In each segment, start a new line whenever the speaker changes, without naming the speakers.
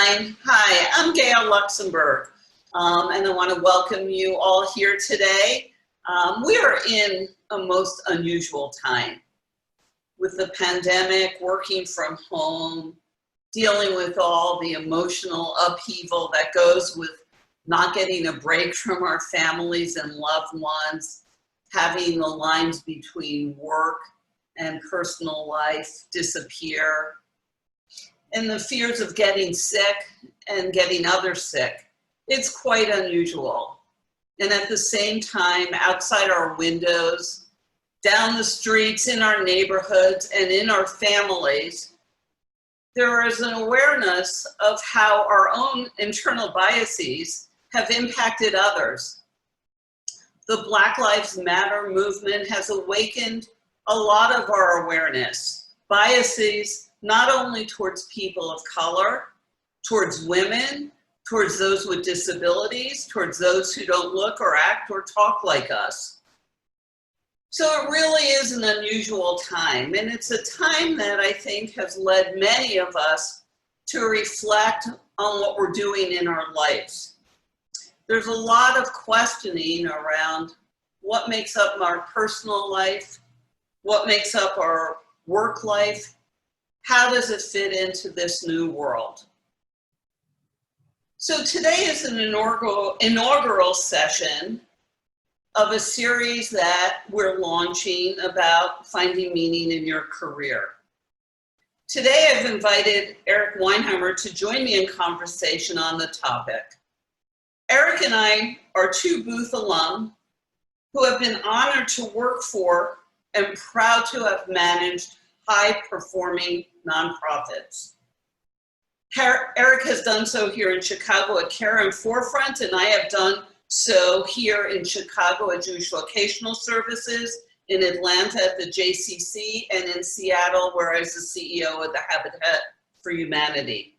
Caroline. Hi, I'm Gail Luxenberg, and I want to welcome you all here today. We are in a most unusual time with the pandemic, working from home, dealing with all the emotional upheaval that goes with not getting a break from our families and loved ones, having the lines between work and personal life disappear, and the fears of getting sick and getting others sick. It's quite unusual. And at the same time, outside our windows, down the streets, in our neighborhoods, and in our families, there is an awareness of how our own internal biases have impacted others. The Black Lives Matter movement has awakened a lot of our awareness, biases not only towards people of color, towards women, towards those with disabilities, towards those who don't look or act or talk like us. So it really is an unusual time, and it's a time that I think has led many of us to reflect on what we're doing in our lives. There's a lot of questioning around what makes up our personal life, what makes up our work life, how does it fit into this new world? So today is an inaugural session of a series that we're launching about finding meaning in your career. Today I've invited Eric Weinheimer to join me in conversation on the topic. Eric and I are two Booth alum who have been honored to work for and proud to have managed high-performing nonprofits. Eric has done so here in Chicago at CARE and Forefront, and I have done so here in Chicago at Jewish Vocational Services, in Atlanta at the JCC, and in Seattle, where I was the CEO of the Habitat for Humanity.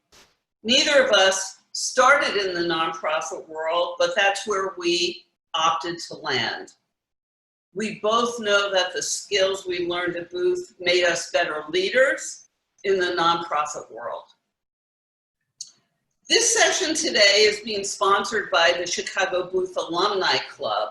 Neither of us started in the nonprofit world, but that's where we opted to land. We both know that the skills we learned at Booth made us better leaders in the nonprofit world. This session today is being sponsored by the Chicago Booth Alumni Club,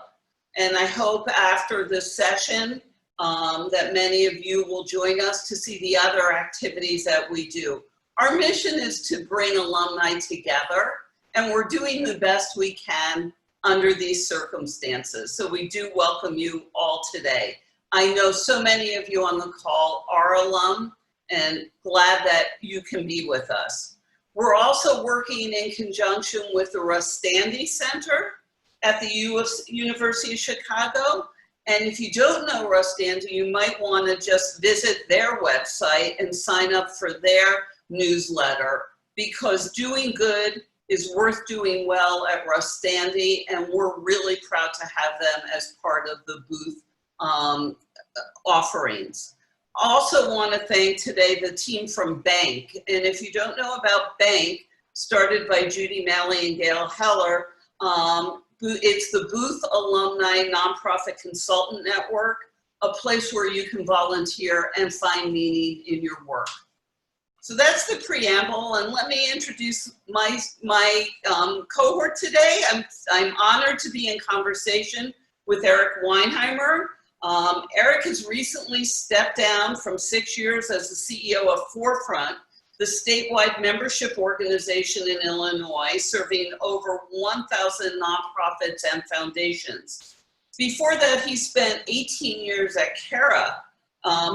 and I hope after this session that many of you will join us to see the other activities that we do. Our mission is to bring alumni together, and we're doing the best we can under these circumstances. So we do welcome you all today. I know so many of you on the call are alum, and glad that you can be with us. We're also working in conjunction with the Russ Standy Center at the University of Chicago. And if you don't know Russ Standy, you might want to just visit their website and sign up for their newsletter, because doing good is worth doing well at Russ Standy, and we're really proud to have them as part of the Booth offerings. I also want to thank today the team from Bank, and if you don't know about Bank, started by Judy Malley and Gail Heller, it's the Booth Alumni Nonprofit Consultant Network, a place where you can volunteer and find meaning in your work. So that's the preamble, and let me introduce my cohort today. I'm honored to be in conversation with Eric Weinheimer. Eric has recently stepped down from 6 years as the CEO of Forefront, the statewide membership organization in Illinois, serving over 1,000 nonprofits and foundations. Before that, he spent 18 years at CARE,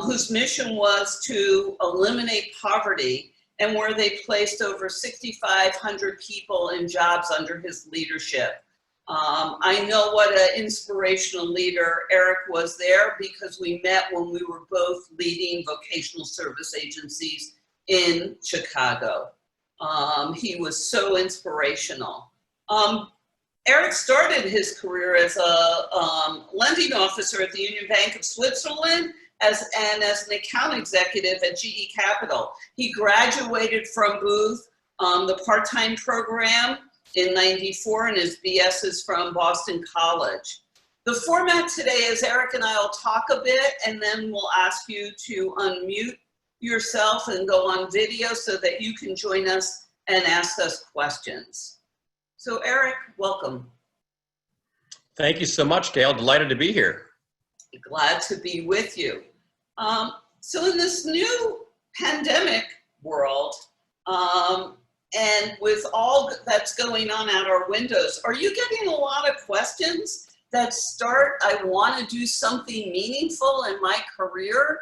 whose mission was to eliminate poverty, and where they placed over 6,500 people in jobs under his leadership. I know what an inspirational leader Eric was there, because we met when we were both leading vocational service agencies in Chicago. He was so inspirational. Eric started his career as a lending officer at the Union Bank of Switzerland, and as an account executive at GE Capital. He graduated from Booth, the part-time program, in '94, and his BS is from Boston College. The format today is Eric and I will talk a bit, and then we'll ask you to unmute yourself and go on video so that you can join us and ask us questions. So Eric, welcome.
Thank you so much, Gail. Delighted to be here.
Glad to be with you. So in this new pandemic world, and with all that's going on out our windows, are you getting a lot of questions that start, I want to do something meaningful in my career?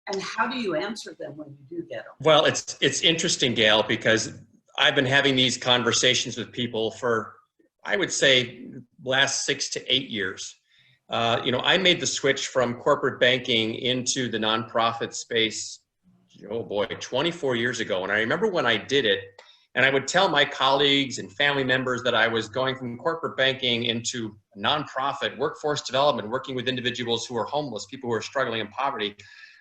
And how do you answer them when you do get them?
Well, it's interesting, Gail, because I've been having these conversations with people for, I would say, last 6 to 8 years. I made the switch from corporate banking into the nonprofit space, 24 years ago. And I remember when I did it, and I would tell my colleagues and family members that I was going from corporate banking into nonprofit, workforce development, working with individuals who are homeless, people who are struggling in poverty.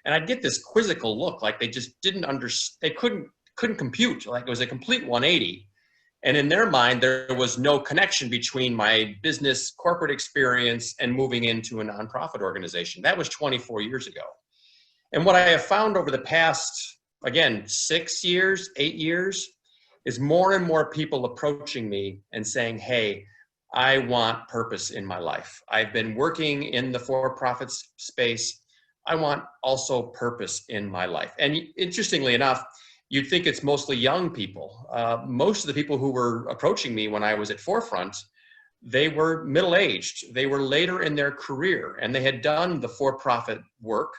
And I'd get this quizzical look, like they just didn't understand, they couldn't compute, like it was a complete 180. And in their mind, there was no connection between my business corporate experience and moving into a nonprofit organization. That was 24 years ago. And what I have found over the past, again, 6 years, 8 years, is more and more people approaching me and saying, hey, I want purpose in my life. I've been working in the for-profit space. I want also purpose in my life. And interestingly enough, you'd think it's mostly young people. Most of the people who were approaching me when I was at Forefront, they were middle-aged. They were later in their career, and they had done the for-profit work.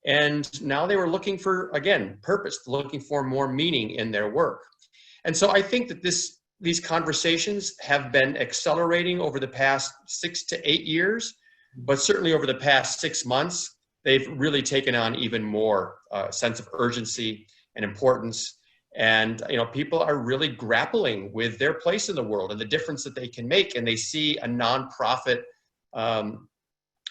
And now they were looking for, again, purpose, looking for more meaning in their work. And so I think that these conversations have been accelerating over the past 6 to 8 years, but certainly over the past 6 months, they've really taken on even more sense of urgency and importance. And people are really grappling with their place in the world and the difference that they can make. And they see a nonprofit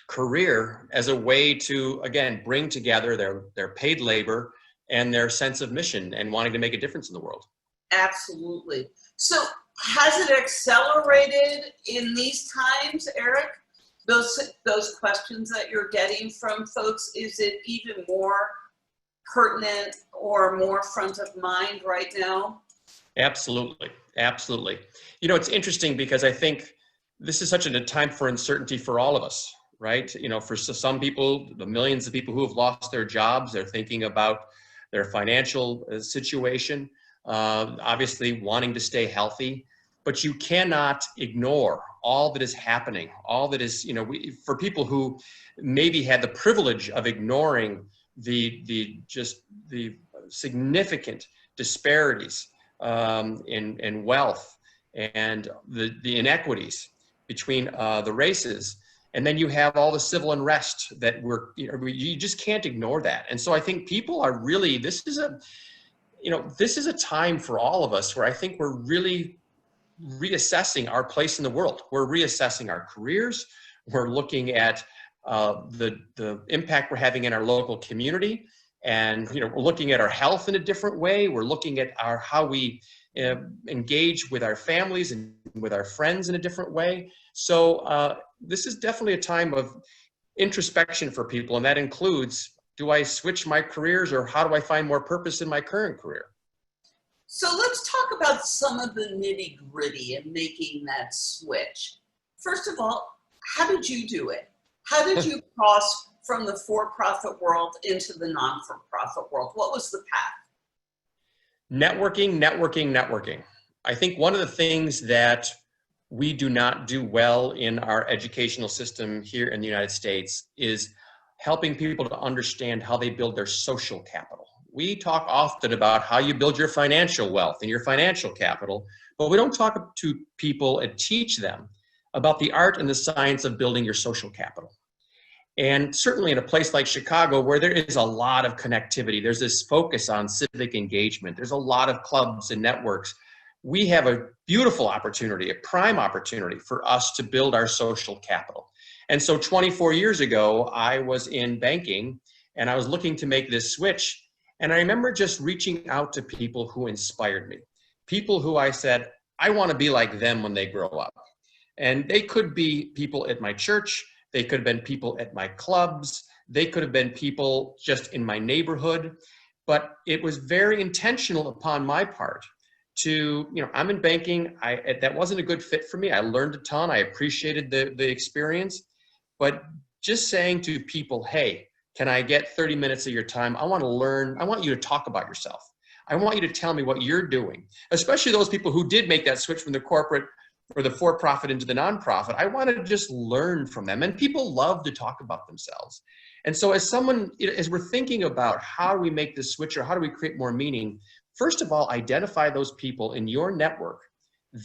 career as a way to, again, bring together their paid labor and their sense of mission and wanting to make a difference in the world.
Absolutely. So has it accelerated in these times, Eric? Those questions that you're getting from folks, is it even more pertinent or more front of mind right now?
Absolutely. Absolutely. It's interesting because I think this is such a time for uncertainty for all of us, right? For some people, the millions of people who have lost their jobs, they're thinking about their financial situation, obviously wanting to stay healthy, but you cannot ignore all that is happening, all that is, for people who maybe had the privilege of ignoring the significant disparities in wealth and the inequities between the races. And then you have all the civil unrest that you just can't ignore that. And so I think people are really, this is a time for all of us where I think we're really reassessing our place in the world. We're reassessing our careers. We're looking at the impact we're having in our local community. And we're looking at our health in a different way. We're looking at how we engage with our families and with our friends in a different way. So this is definitely a time of introspection for people. And that includes, do I switch my careers, or how do I find more purpose in my current career?
So let's talk about some of the nitty-gritty in making that switch. First of all, how did you do it? How did you cross from the for-profit world into the non-for-profit world? What was the path? Networking.
I think one of the things that we do not do well in our educational system here in the United States is helping people to understand how they build their social capital. We talk often about how you build your financial wealth and your financial capital, but we don't talk to people and teach them about the art and the science of building your social capital. And certainly in a place like Chicago, where there is a lot of connectivity, there's this focus on civic engagement, there's a lot of clubs and networks. We have a beautiful opportunity, a prime opportunity for us to build our social capital. And so 24 years ago, I was in banking and I was looking to make this switch. And I remember just reaching out to people who inspired me, people who I said, I want to be like them when they grow up. And they could be people at my church. They could have been people at my clubs. They could have been people just in my neighborhood. But it was very intentional upon my part to, I'm in banking. That wasn't a good fit for me. I learned a ton. I appreciated the experience, but just saying to people, hey, can I get 30 minutes of your time? I want to learn. I want you to talk about yourself. I want you to tell me what you're doing, especially those people who did make that switch from the corporate or the for-profit into the nonprofit. I want to just learn from them. And people love to talk about themselves. And so as we're thinking about how do we make this switch or how do we create more meaning, first of all, identify those people in your network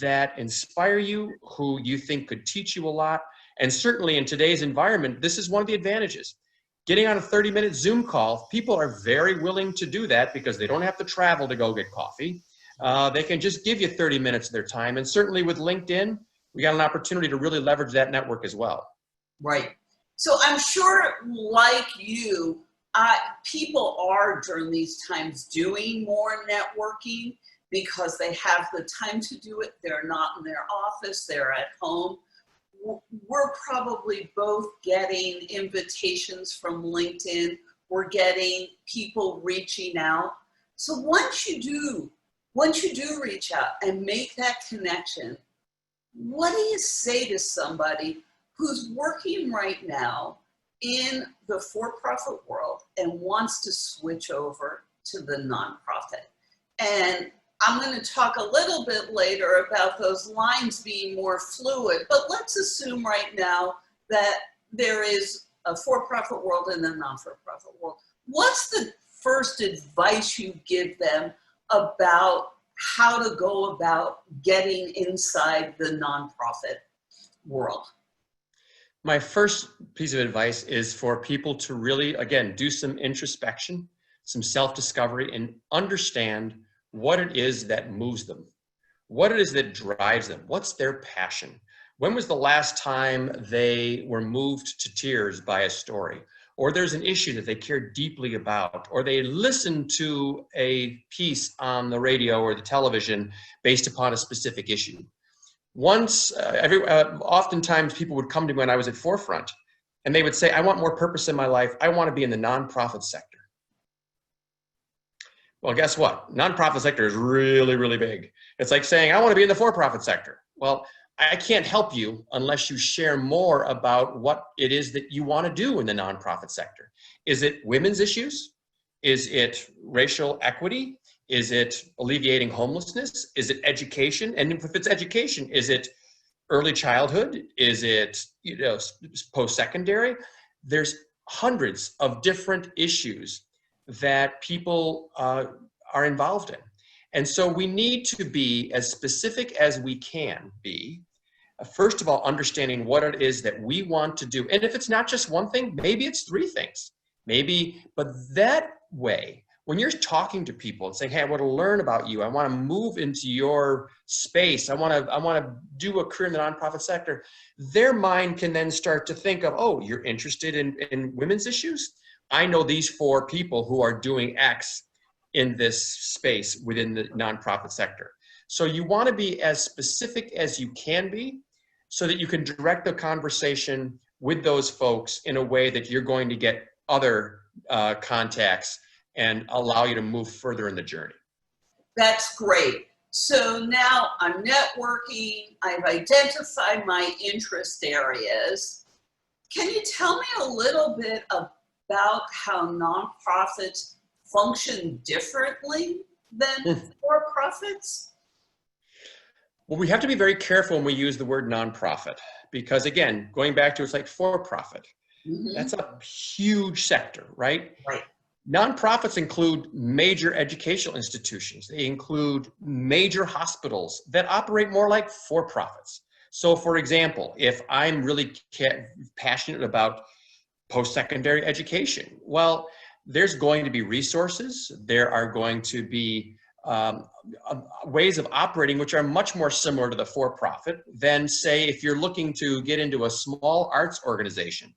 that inspire you, who you think could teach you a lot. And certainly in today's environment, this is one of the advantages. Getting on a 30-minute Zoom call, people are very willing to do that because they don't have to travel to go get coffee. They can just give you 30 minutes of their time. And certainly with LinkedIn, we got an opportunity to really leverage that network as well.
Right. So I'm sure, like you, people are during these times doing more networking because they have the time to do it. They're not in their office, they're at home. We're probably both getting invitations from LinkedIn. We're getting people reaching out. So once you do reach out and make that connection, what do you say to somebody who's working right now in the for-profit world and wants to switch over to the nonprofit? And I'm going to talk a little bit later about those lines being more fluid, but let's assume right now that there is a for-profit world and a non-for-profit world. What's the first advice you give them about how to go about getting inside the nonprofit world?
My first piece of advice is for people to really, again, do some introspection, some self-discovery, and understand what it is that moves them, what it is that drives them, what's their passion. When was the last time they were moved to tears by a story, or there's an issue that they care deeply about, or they listened to a piece on the radio or the television based upon a specific issue? Oftentimes people would come to me when I was at Forefront, and they would say, I want more purpose in my life. I want to be in the nonprofit sector. Well, guess what? Nonprofit sector is really, really big. It's like saying, I want to be in the for-profit sector. Well, I can't help you unless you share more about what it is that you want to do in the nonprofit sector. Is it women's issues? Is it racial equity? Is it alleviating homelessness? Is it education? And if it's education, is it early childhood? Is it post-secondary? There's hundreds of different issues that people are involved in. And so we need to be as specific as we can be. First of all, understanding what it is that we want to do. And if it's not just one thing, maybe it's three things. But that way, when you're talking to people and saying, hey, I want to learn about you, I want to move into your space, I want to do a career in the nonprofit sector, their mind can then start to think of, oh, you're interested in women's issues? I know these 4 people who are doing X in this space within the nonprofit sector. So you want to be as specific as you can be so that you can direct the conversation with those folks in a way that you're going to get other contacts and allow you to move further in the journey.
That's great. So now I'm networking, I've identified my interest areas. Can you tell me a little bit about how nonprofits function differently than for-profits?
Well, we have to be very careful when we use the word nonprofit because, again, going back to it's like for-profit. That's a huge sector, right?
Right.
Nonprofits include major educational institutions. They include major hospitals that operate more like for-profits. So, for example, if I'm really passionate about post-secondary education, well, there's going to be resources. There are going to be ways of operating which are much more similar to the for-profit than, say, if you're looking to get into a small arts organization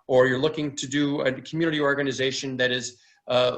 or you're looking to do a community organization that is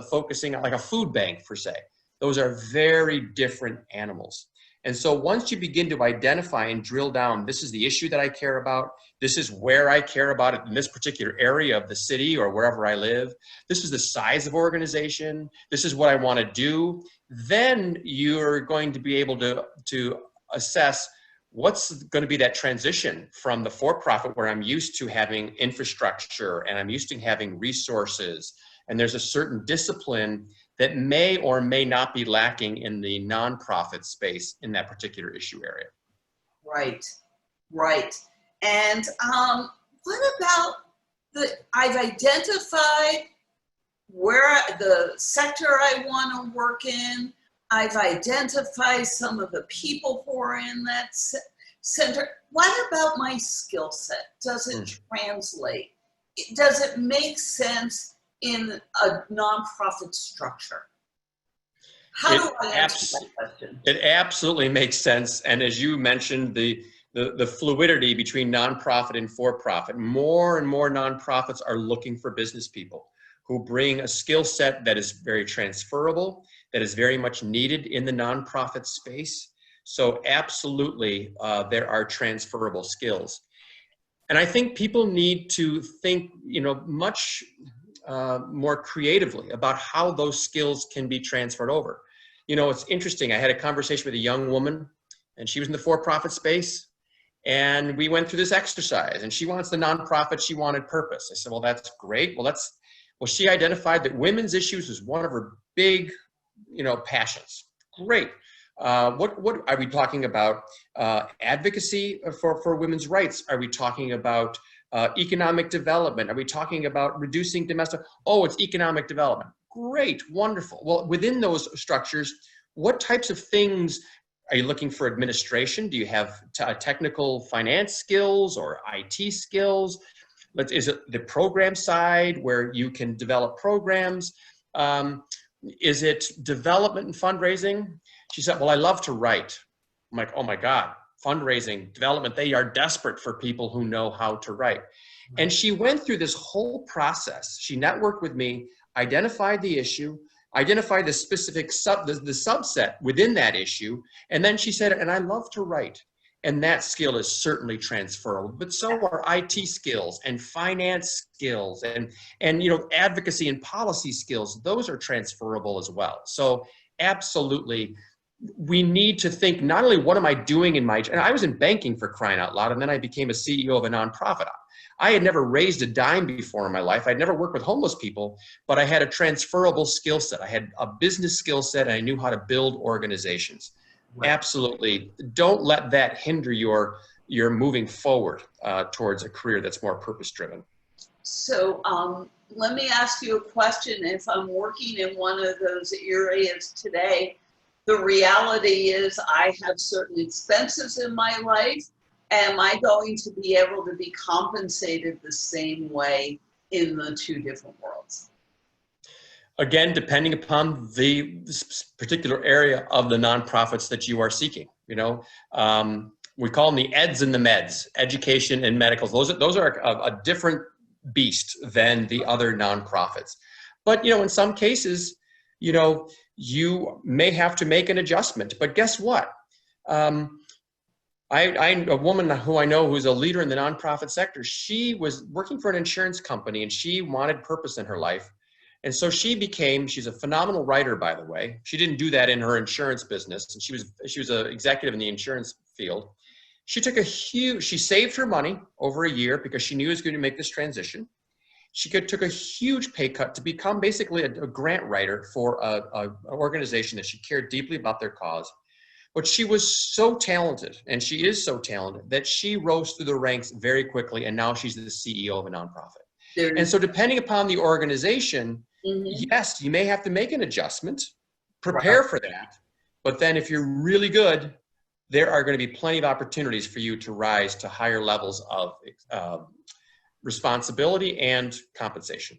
focusing on like a food bank, per se. Those are very different animals. And so once you begin to identify and drill down, this is the issue that I care about, this is where I care about it in this particular area of the city or wherever I live, this is the size of organization, this is what I want to do, then you're going to be able to assess what's going to be that transition from the for-profit, where I'm used to having infrastructure and I'm used to having resources, and there's a certain discipline that may or may not be lacking in the nonprofit space in that particular issue area.
Right, right. And what about I've identified where the sector I want to work in. I've identified some of the people who are in that center. What about my skill set? Does it translate? Does it make sense in a nonprofit structure? How do I answer that question?
It absolutely makes sense. And as you mentioned, the fluidity between nonprofit and for-profit, more and more nonprofits are looking for business people who bring a skill set that is very transferable, that is very much needed in the nonprofit space. So absolutely, there are transferable skills. And I think people need to think, much more creatively about how those skills can be transferred over. It's interesting. I had a conversation with a young woman, and she was in the for-profit space. And we went through this exercise, and she wants the nonprofit. She wanted purpose. I said, well, that's great. Well, she identified that women's issues was one of her big, passions. Great. What are we talking about? Advocacy for women's rights? Are we talking about economic development? Are we talking about reducing domestic? Oh, it's economic development. Great, wonderful. Well, within those structures, what types of things are you looking for? Administration? Do you have technical finance skills or IT skills? Is it the program side where you can develop programs? Is it development and fundraising? She said, well, I love to write. I'm like, oh my God, fundraising, development, they are desperate for people who know how to write. And she went through this whole process. She networked with me, identified the issue, identified the specific the subset within that issue. And then she said, and I love to write. And that skill is certainly transferable, but so are IT skills and finance skills and advocacy and policy skills. Those are transferable as well. So absolutely, we need to think not only what am I doing and I was in banking, for crying out loud, and then I became a CEO of a nonprofit. I had never raised a dime before in my life. I'd never worked with homeless people, but I had a transferable skill set. I had a business skill set, and I knew how to build organizations. Right. Absolutely. Don't let that hinder your moving forward towards a career that's more purpose-driven.
So let me ask you a question. If I'm working in one of those areas today, the reality is I have certain expenses in my life. Am I going to be able to be compensated the same way in the two different worlds?
Again, depending upon the particular area of the nonprofits that you are seeking, we call them the eds and the meds, education and medicals. Those are a different beast than the other nonprofits. But, in some cases, you may have to make an adjustment. But guess what? A woman who I know who's a leader in the nonprofit sector, she was working for an insurance company and she wanted purpose in her life. And so she's a phenomenal writer, by the way. She didn't do that in her insurance business. And she was an executive in the insurance field. She saved her money over a year because she knew she was going to make this transition. She took a huge pay cut to become basically a grant writer for an organization that she cared deeply about their cause. But she was so talented, and she is so talented, that she rose through the ranks very quickly, and now she's the CEO of a nonprofit. And so depending upon the organization, yes, you may have to make an adjustment, prepare for that. But then if you're really good, there are going to be plenty of opportunities for you to rise to higher levels of responsibility and compensation.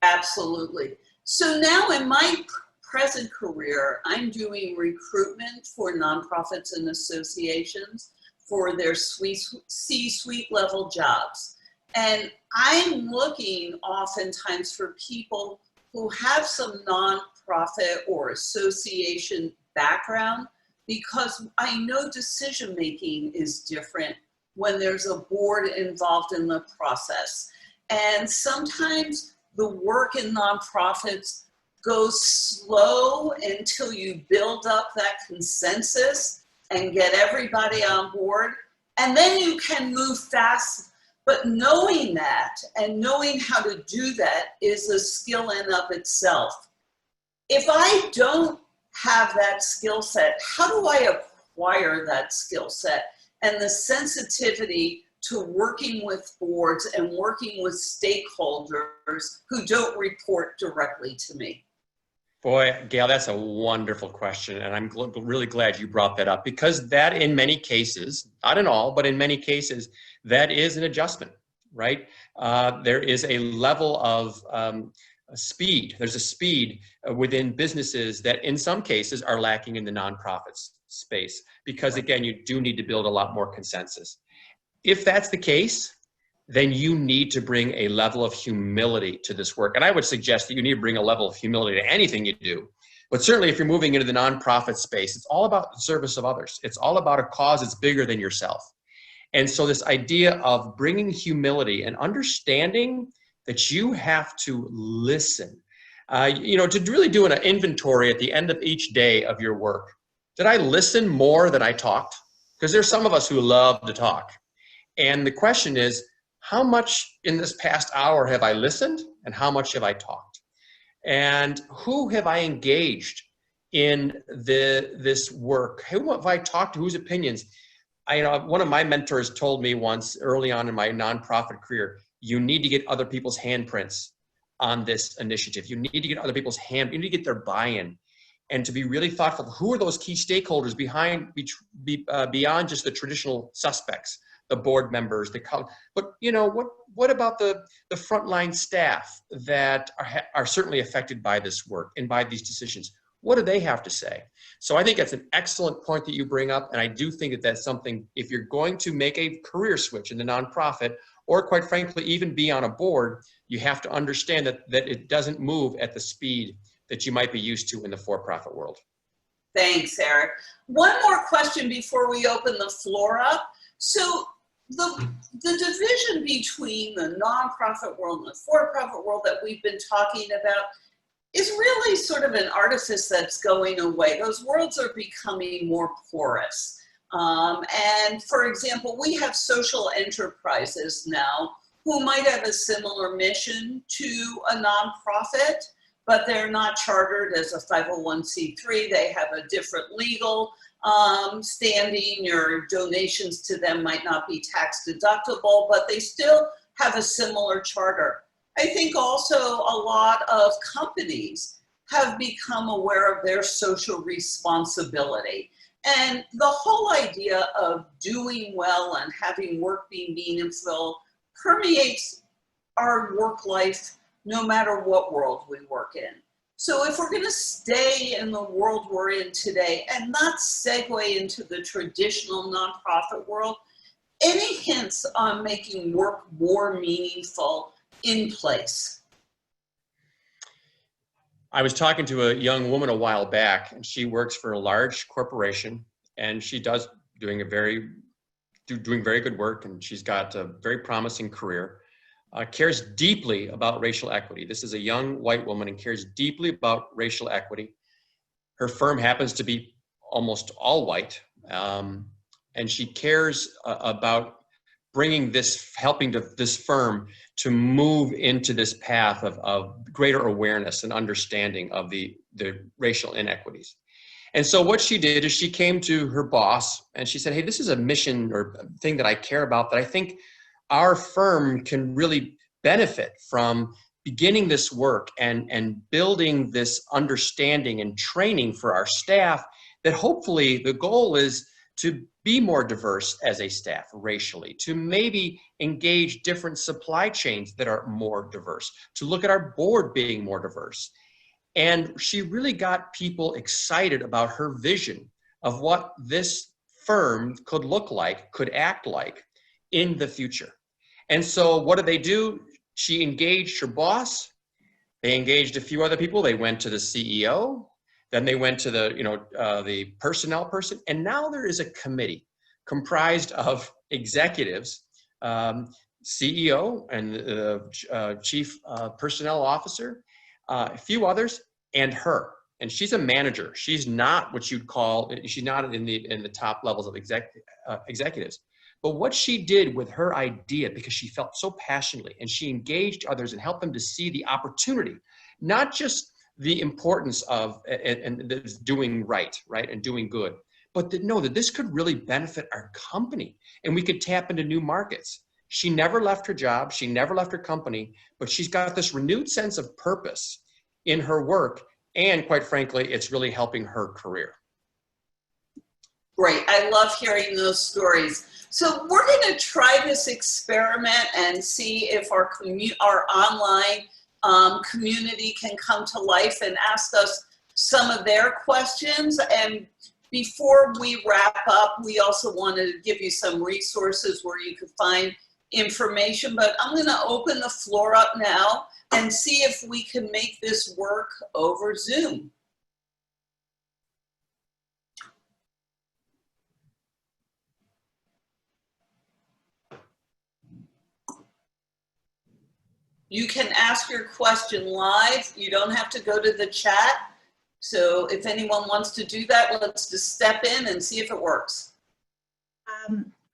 Absolutely. So now in my present career, I'm doing recruitment for nonprofits and associations for their C-suite level jobs. And I'm looking oftentimes for people who have some nonprofit or association background, because I know decision-making is different when there's a board involved in the process. And sometimes the work in nonprofits go slow until you build up that consensus and get everybody on board, and then you can move fast. But knowing that and knowing how to do that is a skill in of itself. If I don't have that skill set, how do I acquire that skill set and the sensitivity to working with boards and working with stakeholders who don't report directly to me?
Boy, Gail, that's a wonderful question. And I'm really glad you brought that up, because that in many cases, not in all, but in many cases, that is an adjustment, right? There is a level of speed. There's a speed within businesses that in some cases are lacking in the nonprofits space, because again, you do need to build a lot more consensus. If that's the case, then you need to bring a level of humility to this work. And I would suggest that you need to bring a level of humility to anything you do. But certainly if you're moving into the nonprofit space, it's all about the service of others. It's all about a cause that's bigger than yourself. And so this idea of bringing humility and understanding that you have to listen, to really do an inventory at the end of each day of your work. Did I listen more than I talked? Because there's some of us who love to talk. And the question is, how much in this past hour have I listened and how much have I talked? And who have I engaged in this work? Who have I talked to? Whose opinions? One of my mentors told me once early on in my nonprofit career, you need to get other people's handprints on this initiative. You need to get other people's you need to get their buy-in, and to be really thoughtful. Who are those key stakeholders beyond just the traditional suspects? The board members, but what about the frontline staff that are certainly affected by this work and by these decisions? What do they have to say? So I think that's an excellent point that you bring up, and I do think that that's something, if you're going to make a career switch in the nonprofit, or quite frankly, even be on a board, you have to understand that it doesn't move at the speed that you might be used to in the for-profit world.
Thanks, Eric. One more question before we open the floor up. So the division between the nonprofit world and the for-profit world that we've been talking about is really sort of an artifice that's going away. Those worlds are becoming more porous. And for example, we have social enterprises now who might have a similar mission to a nonprofit, but they're not chartered as a 501c3. They have a different legal standing. Your donations to them might not be tax deductible, but they still have a similar charter. I think also a lot of companies have become aware of their social responsibility. And the whole idea of doing well and having work be meaningful permeates our work life no matter what world we work in. So if we're going to stay in the world we're in today and not segue into the traditional nonprofit world, any hints on making work more meaningful in place?
I was talking to a young woman a while back, and she works for a large corporation, and she does doing very good work, and she's got a very promising career. Cares deeply about racial equity. This is a young white woman and cares deeply about racial equity. Her firm happens to be almost all white, and she cares about helping this firm to move into this path of greater awareness and understanding of the racial inequities. And so what she did is she came to her boss and she said, hey, this is a mission or thing that I care about, that I think our firm can really benefit from beginning this work and building this understanding and training for our staff, that hopefully the goal is to be more diverse as a staff racially, to maybe engage different supply chains that are more diverse, to look at our board being more diverse. And she really got people excited about her vision of what this firm could look like, could act like in the future. And so what did they do? She engaged her boss. They engaged a few other people. They went to the CEO. Then they went to the personnel person. And now there is a committee comprised of executives, CEO and the chief personnel officer, a few others, and her. And she's a manager. She's not what you'd call, she's not in the top levels of executives. But what she did with her idea, because she felt so passionately and she engaged others and helped them to see the opportunity, not just the importance of and doing right, and doing good, but to know that this could really benefit our company and we could tap into new markets. She never left her job. She never left her company, but she's got this renewed sense of purpose in her work. And quite frankly, it's really helping her career.
Great. I love hearing those stories. So we're going to try this experiment and see if our online community can come to life and ask us some of their questions. And before we wrap up, we also wanted to give you some resources where you could find information, but I'm going to open the floor up now and see if we can make this work over Zoom. You can ask your question live. You don't have to go to the chat. So if anyone wants to do that, let's just step in and see if it works.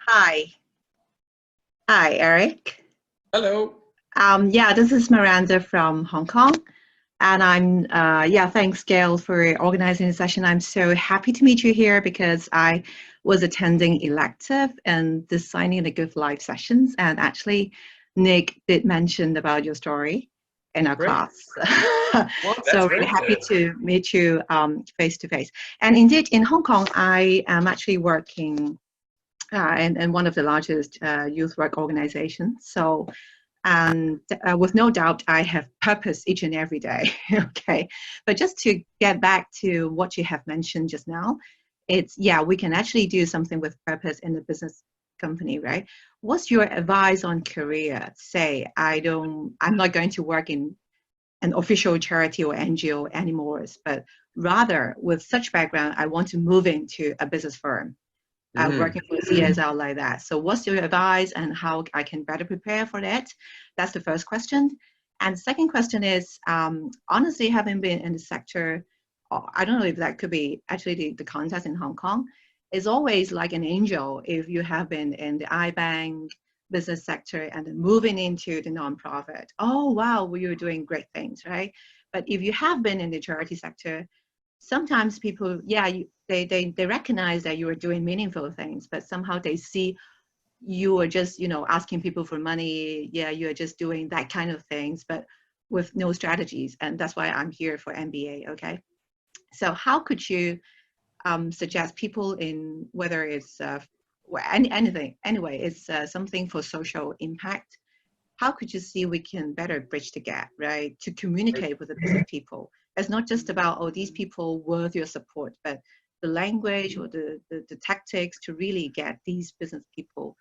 Hi, Eric.
Hello.
Yeah, this is Miranda from Hong Kong. And thanks, Gail, for organizing the session. I'm so happy to meet you here because I was attending elective and designing the Good Life sessions. And actually, Nick did mention about your story in our class.
Well,
so really happy to meet you face to face. And indeed, in Hong Kong, I am actually working in one of the largest youth work organizations. So, and with no doubt, I have purpose each and every day. Okay, but just to get back to what you have mentioned just now, it's we can actually do something with purpose in the business company, right? What's your advice on career? Say, I'm not going to work in an official charity or NGO anymore, but rather with such background, I want to move into a business firm. Working for CSL like that. So what's your advice and how I can better prepare for that? That's the first question. And the second question is, honestly, having been in the sector, I don't know if that could be actually the context in Hong Kong, is always like an angel if you have been in the iBank business sector and then moving into the nonprofit. Oh, wow, you're doing great things, right? But if you have been in the charity sector, sometimes people, they recognize that you are doing meaningful things, but somehow they see you are just, asking people for money. Yeah, you are just doing that kind of things, but with no strategies. And that's why I'm here for MBA, okay? So how could you suggest people in, whether it's anything, anyway, it's something for social impact. How could you see we can better bridge the gap, right? To communicate with the business people. It's not just about, these people worth your support, but the language or the tactics to really get these business people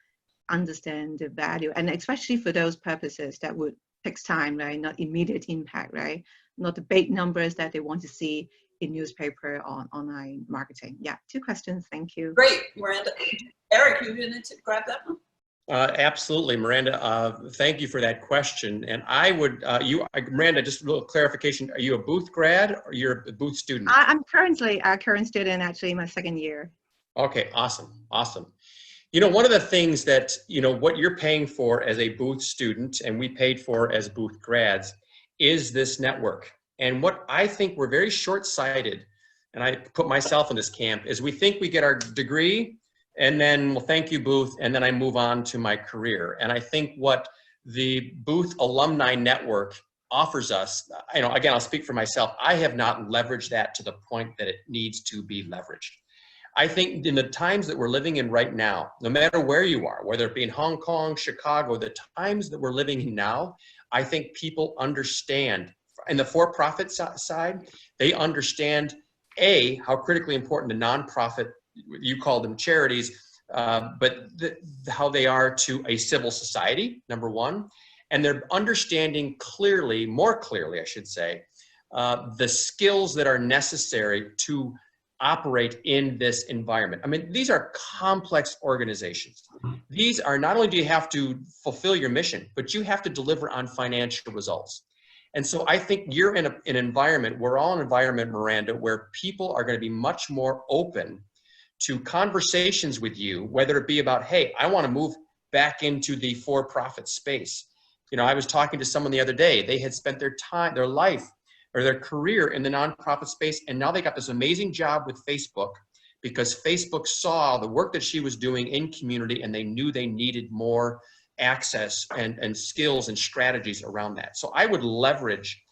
understand the value. And especially for those purposes that would take time, right? Not immediate impact, right? Not the big numbers that they want to see in newspaper or online marketing. Yeah, 2 questions, thank you.
Great, Miranda. Eric, you going to grab that one?
Absolutely, Miranda. Thank you for that question. And I would, Miranda, just a little clarification. Are you a Booth grad or you're a Booth student?
I'm currently a current student, actually, my 2nd year.
Okay, awesome, awesome. One of the things that, what you're paying for as a Booth student and we paid for as Booth grads is this network. And what I think we're very short-sighted, and I put myself in this camp, is we think we get our degree and then, well, thank you, Booth, and then I move on to my career. And I think what the Booth Alumni Network offers us, again, I'll speak for myself, I have not leveraged that to the point that it needs to be leveraged. I think in the times that we're living in right now, no matter where you are, whether it be in Hong Kong, Chicago, the times that we're living in now, I think people understand, in the for-profit side, they understand, A, how critically important the nonprofit, you call them charities, but how they are to a civil society, number one, and they're understanding clearly, more clearly, I should say, the skills that are necessary to operate in this environment. I mean, these are complex organizations. These are, not only do you have to fulfill your mission, but you have to deliver on financial results. And so I think you're in an environment, we're all in an environment, Miranda, where people are going to be much more open to conversations with you, whether it be about, hey, I want to move back into the for-profit space. You know, I was talking to someone the other day, they had spent their time, their life, or their career in the nonprofit space, and now they got this amazing job with Facebook because Facebook saw the work that she was doing in community and they knew they needed more access and skills and strategies around that. So I would leverage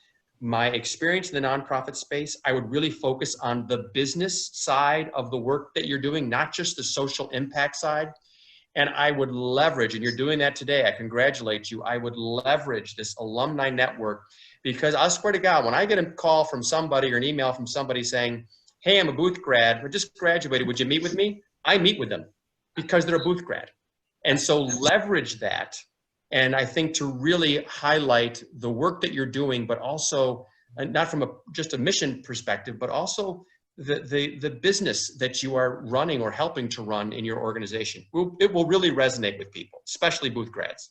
my experience in the nonprofit space. I would really focus on the business side of the work that you're doing, not just the social impact side. And I would leverage, and you're doing that today, I congratulate you, I would leverage this alumni network, because I swear to God, when I get a call from somebody or an email from somebody saying, hey, I'm a Booth grad, I just graduated, would you meet with me? I meet with them because they're a Booth grad. And so leverage that. And I think to really highlight the work that you're doing, but also not from just a mission perspective, but also the business that you are running or helping to run in your organization. It will really resonate with people, especially Booth grads.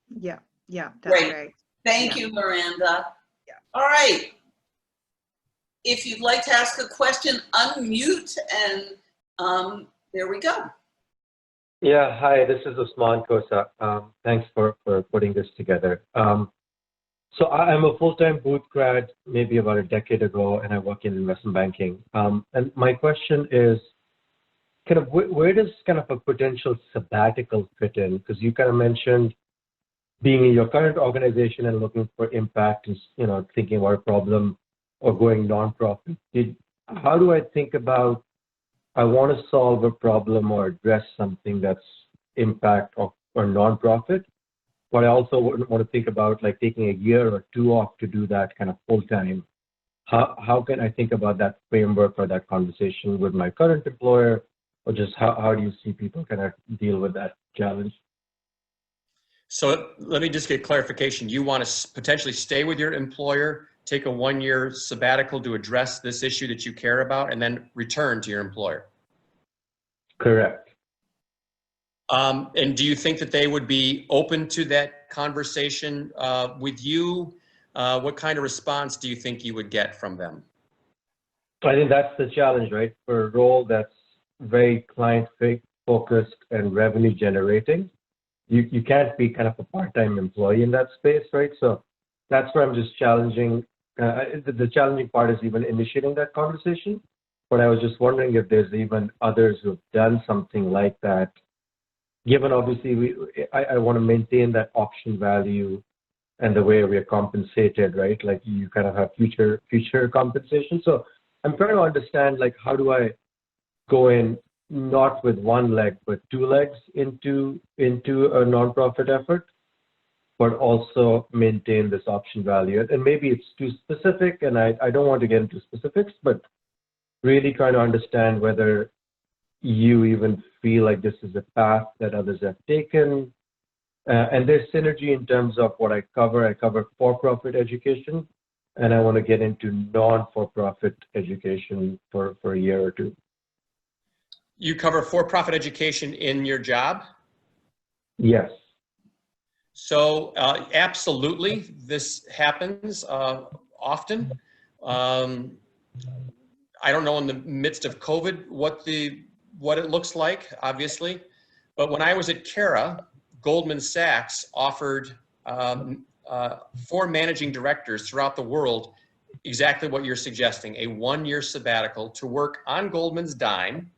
Yeah, that's great.
Thank you, Miranda. Yeah. All right. If you'd like to ask a question, unmute, and there we go.
Yeah, hi, this is Usman Kosa. Thanks for putting this together. So I'm a full-time Booth grad, maybe about a decade ago, and I work in investment banking. And my question is, kind of, where does kind of a potential sabbatical fit in? Because you kind of mentioned being in your current organization and looking for impact, and thinking about a problem or going nonprofit. How do I think about, I want to solve a problem or address something that's impact or nonprofit, but I also want to think about like taking a year or two off to do that kind of full time. How can I think about that framework or that conversation with my current employer, or just how do you see people kind of deal with that challenge?
So let me just get clarification. You want to potentially stay with your employer, take a 1-year sabbatical to address this issue that you care about, and then return to your employer?
Correct.
And do you think that they would be open to that conversation with you? What kind of response do you think you would get from them?
I think that's the challenge, right? For a role that's very client-focused and revenue generating, you can't be kind of a part-time employee in that space, right? So that's where I'm just challenging. The challenging part is even initiating that conversation. But I was just wondering if there's even others who've done something like that. Given obviously I want to maintain that option value and the way we're compensated, right? Like you kind of have future compensation. So I'm trying to understand, like, how do I go in not with one leg but two legs into a nonprofit effort, but also maintain this option value? And maybe it's too specific, and I don't want to get into specifics, but really trying to understand whether you even feel like this is a path that others have taken. And there's synergy in terms of what I cover. I cover for-profit education, and I want to get into non-for-profit education for a year or two.
You cover for-profit education in your job?
Yes.
So absolutely, this happens often. I don't know in the midst of COVID what it looks like, obviously, but when I was at Cara, Goldman Sachs offered 4 managing directors throughout the world exactly what you're suggesting, a 1-year sabbatical to work on Goldman's dime.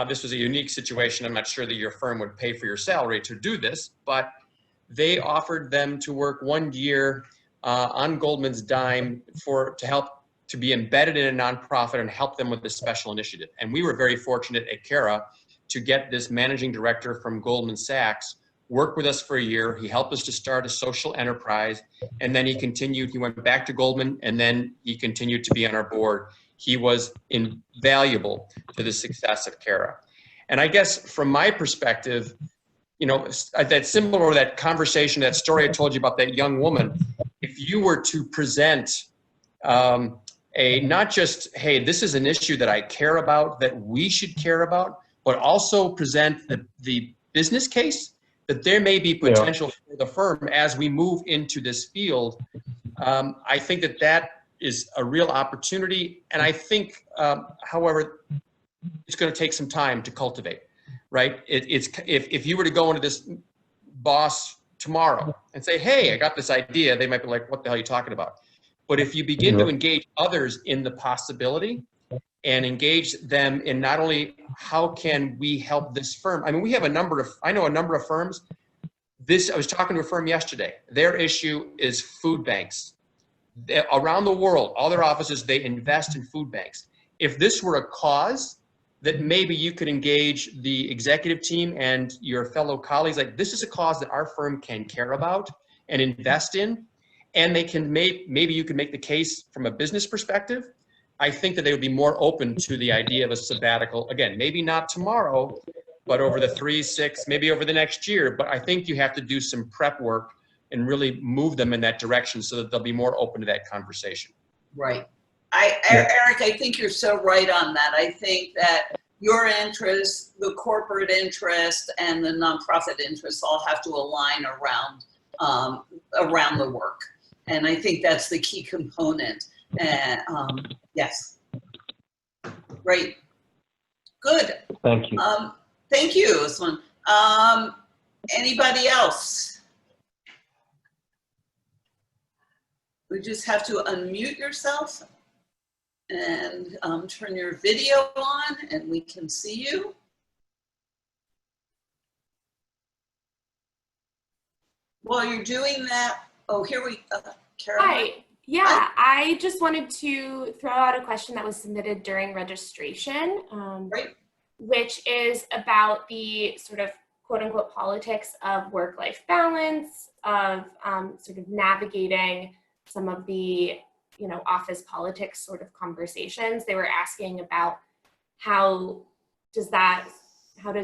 This was a unique situation. I'm not sure that your firm would pay for your salary to do this, but they offered them to work 1 year on Goldman's dime to help to be embedded in a nonprofit and help them with this special initiative. And we were very fortunate at Cara to get this managing director from Goldman Sachs work with us for a year. He helped us to start a social enterprise, and then he went back to Goldman, and then he continued to be on our board. He was invaluable to the success of Cara. And I guess from my perspective, that's similar to that conversation, that story I told you about that young woman. If you were to present not just, hey, this is an issue that I care about, that we should care about, but also present the business case that there may be potential for the firm as we move into this field. I think that that is a real opportunity. And I think, however, it's going to take some time to cultivate, right? If you were to go into this boss tomorrow and say, hey, I got this idea, they might be like, what the hell are you talking about? But if you begin to engage others in the possibility and engage them in not only how can we help this firm, I mean, I know a number of firms. I was talking to a firm yesterday. Their issue is food banks. Around the world, all their offices, they invest in food banks. If this were a cause that maybe you could engage the executive team and your fellow colleagues, like this is a cause that our firm can care about and invest in, and they can maybe you can make the case from a business perspective, I think that they would be more open to the idea of a sabbatical. Again, maybe not tomorrow, but over the 3, 6, maybe over the next year. But I think you have to do some prep work and really move them in that direction so that they'll be more open to that conversation.
Right. Eric, I think you're so right on that. I think that your interest, the corporate interest, and the nonprofit interests all have to align around the work. And I think that's the key component. Yes. Great. Good.
Thank you.
Thank you, Usman. Anybody else? We just have to unmute yourself and turn your video on and we can see you. While you're doing that, oh, here we go. Caroline.
Hi. Yeah, I just wanted to throw out a question that was submitted during registration, which is about the sort of quote unquote politics of work-life balance, of sort of navigating some of the, office politics sort of conversations. They were asking about how does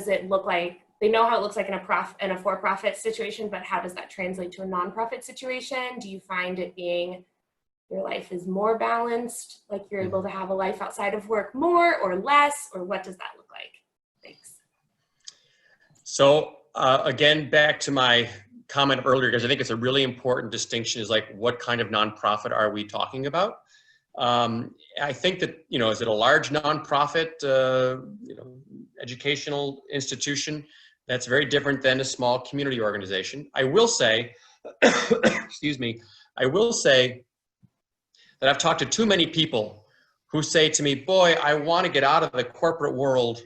it look like? They know how it looks like in a for-profit situation, but how does that translate to a nonprofit situation? Do you find it being your life is more balanced, like you're able to have a life outside of work more or less, or what does that look like? Thanks.
So again, back to my comment earlier, because I think it's a really important distinction, is like, what kind of nonprofit are we talking about? I think that, is it a large nonprofit, educational institution? That's very different than a small community organization. I will say, excuse me, I will say that I've talked to too many people who say to me, boy, I want to get out of the corporate world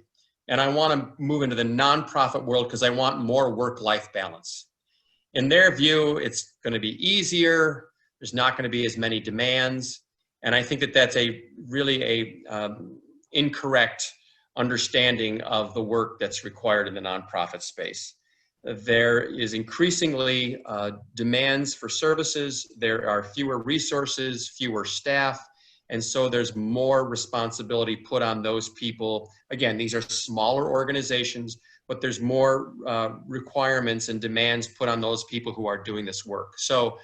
and I want to move into the nonprofit world because I want more work-life balance. In their view, it's going to be easier. There's not going to be as many demands. And I think that that's really incorrect understanding of the work that's required in the nonprofit space. There is increasingly demands for services. There are fewer resources, fewer staff, and so there's more responsibility put on those people. Again, these are smaller organizations, but there's more requirements and demands put on those people who are doing this work. So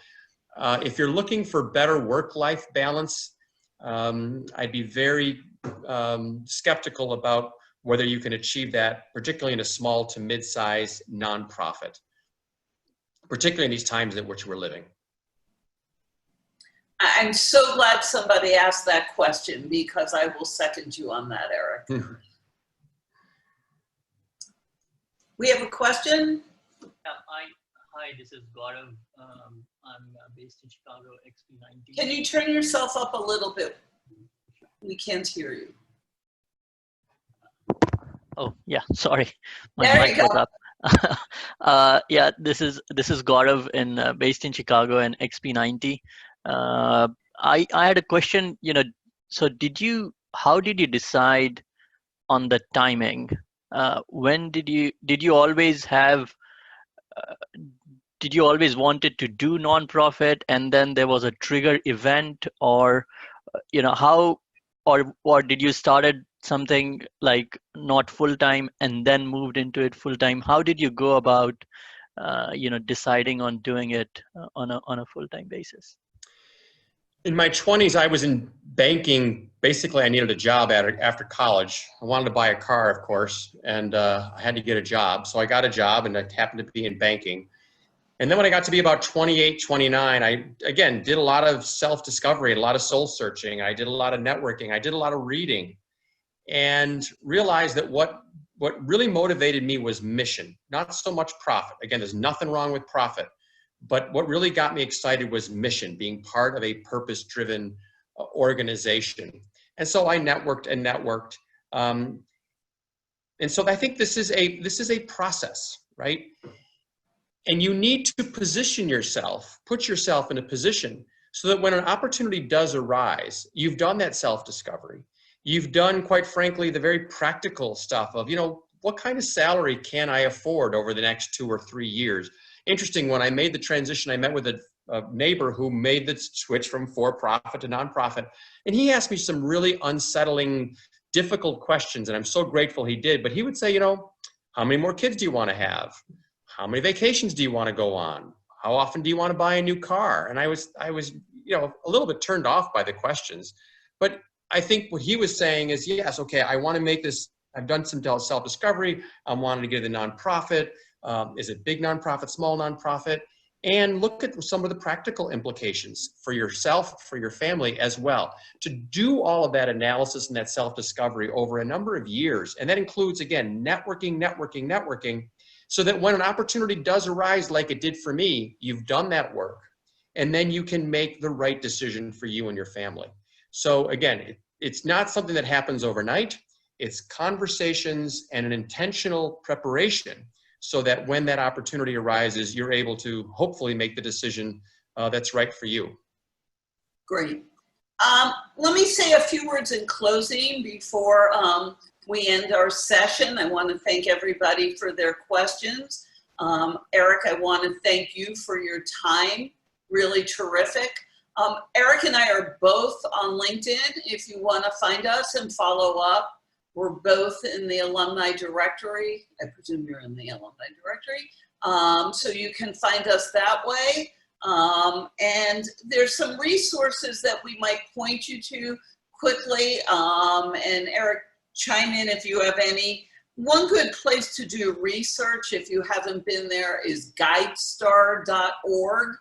if you're looking for better work-life balance, I'd be very skeptical about whether you can achieve that, particularly in a small to mid-size nonprofit, particularly in these times in which we're living.
I'm so glad somebody asked that question because I will second you on that, Eric. We have a question?
Hi, this is Gaurav. I'm based in Chicago, XP90.
Can you turn yourself up a little bit? We can't hear you.
Oh, yeah, sorry. My
There
mic
you
was up. Yeah, this is Gaurav based in Chicago and XP90. I had a question, so how did you decide on the timing? Did you always wanted to do nonprofit and then there was a trigger event, or or did you started something like not full-time and then moved into it full-time? How did you go about deciding on doing it on a full-time basis?
In my 20s, I was in banking. Basically, I needed a job after college. I wanted to buy a car, of course, and I had to get a job. So I got a job, and it happened to be in banking. And then when I got to be about 28, 29, I, again, did a lot of self-discovery, a lot of soul searching. I did a lot of networking. I did a lot of reading, and realized that what really motivated me was mission, not so much profit. Again, there's nothing wrong with profit, but what really got me excited was mission, being part of a purpose-driven organization. And so I networked and networked. And so I think this is a process, right? And you need to position yourself, put yourself in a position so that when an opportunity does arise, you've done that self-discovery. You've done, quite frankly, the very practical stuff of, what kind of salary can I afford over the next 2 or 3 years? Interesting, when I made the transition, I met with a neighbor who made the switch from for-profit to nonprofit. And he asked me some really unsettling, difficult questions. And I'm so grateful he did. But he would say, how many more kids do you want to have? How many vacations do you want to go on? How often do you want to buy a new car? And I was, a little bit turned off by the questions. But I think what he was saying is, yes, okay, I want to make this, I've done some self-discovery. I'm wanting to get a nonprofit. Is it big nonprofit, small nonprofit? And look at some of the practical implications for yourself, for your family as well. To do all of that analysis and that self-discovery over a number of years. And that includes, again, networking, so that when an opportunity does arise like it did for me, you've done that work. And then you can make the right decision for you and your family. So again, it's not something that happens overnight. It's conversations and an intentional preparation so that when that opportunity arises, you're able to hopefully make the decision that's right for you.
Great. Let me say a few words in closing before we end our session. I want to thank everybody for their questions. Eric, I want to thank you for your time. Really terrific. Eric and I are both on LinkedIn. If you want to find us and follow up, we're both in the alumni directory. I presume you're in the alumni directory. So you can find us that way. And there's some resources that we might point you to quickly. And Eric, chime in if you have any. One good place to do research, if you haven't been there, is guidestar.org.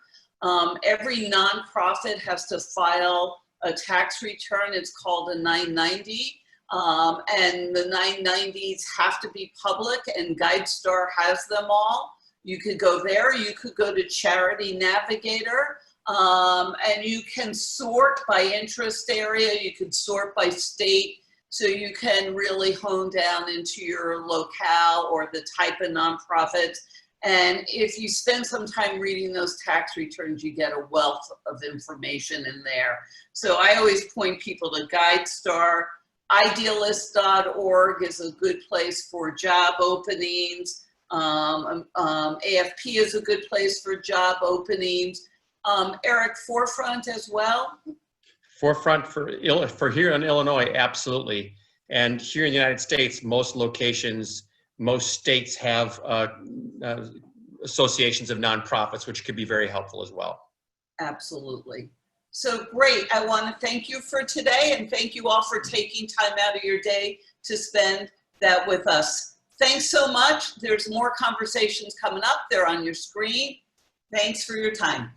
Every nonprofit has to file a tax return. It's called a 990. And the 990s have to be public, and GuideStar has them all. You could go there. You could go to Charity Navigator, and you can sort by interest area. You could sort by state, so you can really hone down into your locale or the type of nonprofits. And if you spend some time reading those tax returns, you get a wealth of information in there. So I always point people to GuideStar. Idealist.org is a good place for job openings. AFP is a good place for job openings. Eric, Forefront as well?
Forefront for here in Illinois, absolutely. And here in the United States, most locations, most states have associations of nonprofits, which could be very helpful as well.
Absolutely. So great. I want to thank you for today, and thank you all for taking time out of your day to spend that with us. Thanks so much. There's more conversations coming up. They're on your screen. Thanks for your time.